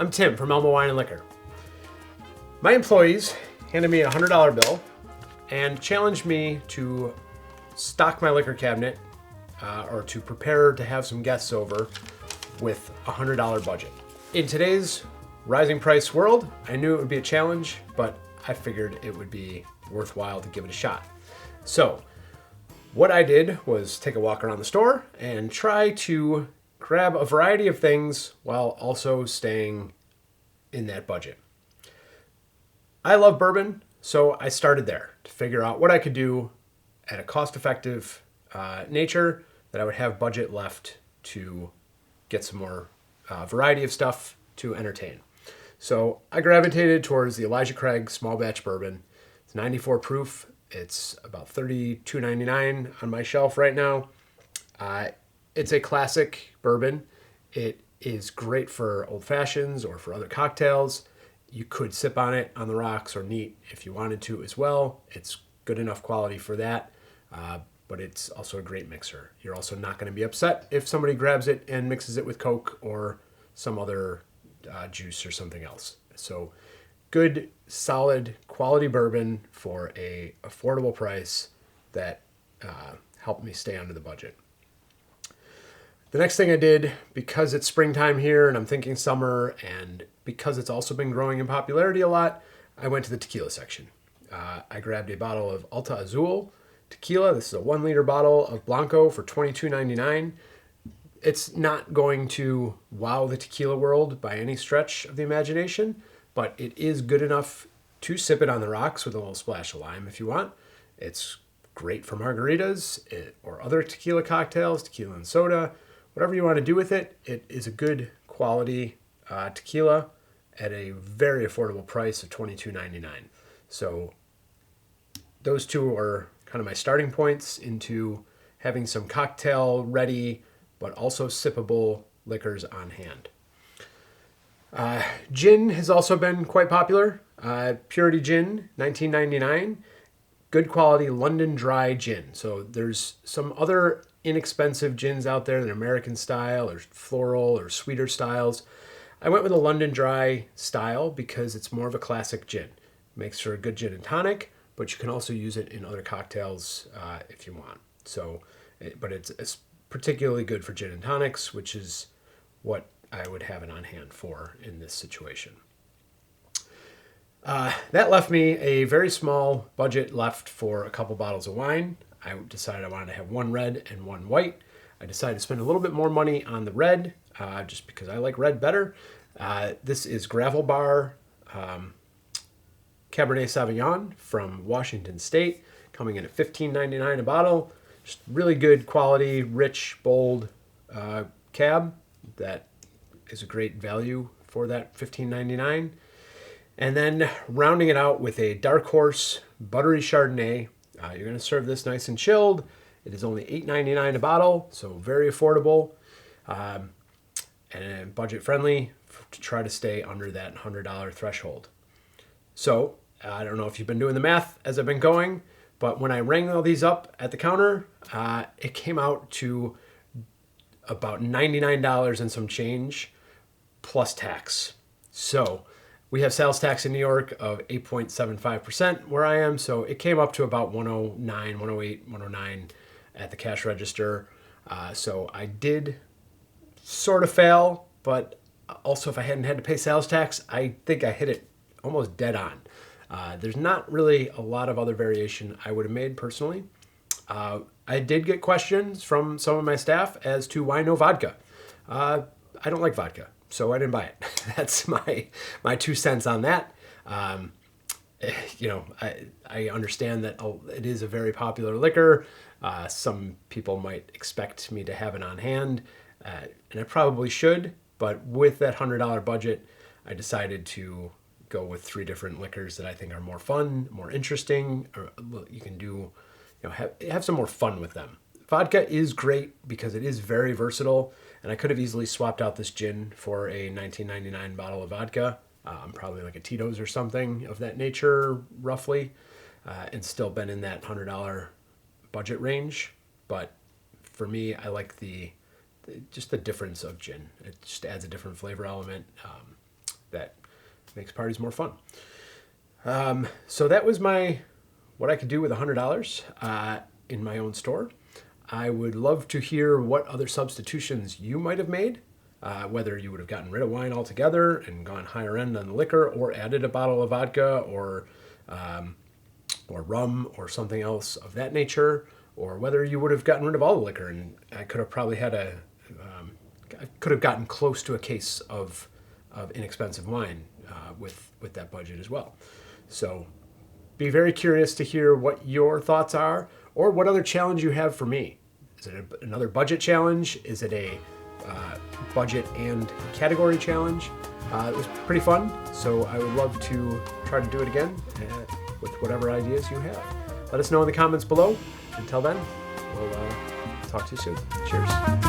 I'm Tim from Elma Wine and Liquor. My employees handed me a $100 bill and challenged me to stock my liquor cabinet or to prepare to have some guests over with a $100 budget. In today's rising price world, I knew it would be a challenge, but I figured it would be worthwhile to give it a shot. So what I did was take a walk around the store and try to grab a variety of things while also staying in that budget. I love bourbon, so I started there to figure out what I could do at a cost-effective nature that I would have budget left to get some more variety of stuff to entertain. So I gravitated towards the Elijah Craig small batch bourbon. It's 94 proof. It's about $32.99 on my shelf right now. It's a classic bourbon. It is great for old fashions or for other cocktails. You could sip on it on the rocks or neat if you wanted to as well. It's good enough quality for that, but it's also a great mixer. You're also not going to be upset if somebody grabs it and mixes it with Coke or some other juice or something else. So good, solid, quality bourbon for a affordable price that helped me stay under the budget. The next thing I did, because it's springtime here and I'm thinking summer, and because it's also been growing in popularity a lot, I went to the tequila section. I grabbed a bottle of Alta Azul tequila. This is a 1 liter bottle of Blanco for $22.99. It's not going to wow the tequila world by any stretch of the imagination, but it is good enough to sip it on the rocks with a little splash of lime if you want. It's great for margaritas or other tequila cocktails, tequila and soda. Whatever you want to do with it, it is a good quality tequila at a very affordable price of $22.99. So those two are kind of my starting points into having some cocktail ready, but also sippable liquors on hand. Gin has also been quite popular. Purity Gin, $19.99. Good quality London dry gin. So there's some other inexpensive gins out there that are American style or floral or sweeter styles. I went with a London dry style because it's more of a classic gin. Makes for a good gin and tonic, but you can also use it in other cocktails if you want. But it's particularly good for gin and tonics, which is what I would have it on hand for in this situation. That left me a very small budget left for a couple bottles of wine. I decided I wanted to have one red and one white. I decided to spend a little bit more money on the red, just because I like red better. This is Gravel Bar Cabernet Sauvignon from Washington State, coming in at $15.99 a bottle. Just really good quality, rich, bold cab that is a great value for that $15.99. And then rounding it out with a Dark Horse Buttery Chardonnay. You're going to serve this nice and chilled. It is only $8.99 a bottle, so very affordable and budget friendly to try to stay under that $100 threshold. So I don't know if you've been doing the math as I've been going, but when I rang all these up at the counter, it came out to about $99 and some change plus tax. So we have sales tax in New York of 8.75% where I am, so it came up to about 109, 108, 109 at the cash register. So I did sort of fail, but also if I hadn't had to pay sales tax, I think I hit it almost dead on. There's not really a lot of other variation I would have made personally. I did get questions from some of my staff as to why no vodka. I don't like vodka, so I didn't buy it. That's my 2 cents on that. I understand that it is a very popular liquor. Some people might expect me to have it on hand, and I probably should, but with that $100 budget, I decided to go with 3 different liquors that I think are more fun, more interesting, or you can do, have some more fun with them. Vodka is great because it is very versatile, and I could have easily swapped out this gin for a $19.99 bottle of vodka, probably like a Tito's or something of that nature, roughly, and still been in that $100 budget range. But for me, I like just the difference of gin. It just adds a different flavor element. that makes parties more fun. So that was what I could do with $100 in my own store. I would love to hear what other substitutions you might have made, whether you would have gotten rid of wine altogether and gone higher end on the liquor, or added a bottle of vodka or rum or something else of that nature, or whether you would have gotten rid of all the liquor and I could have probably had I could have gotten close to a case of inexpensive wine with that budget as well. So be very curious to hear what your thoughts are, or what other challenge you have for me. Is it another budget challenge? Is it a budget and category challenge? It was pretty fun, so I would love to try to do it again with whatever ideas you have. Let us know in the comments below. Until then, we'll talk to you soon. Cheers.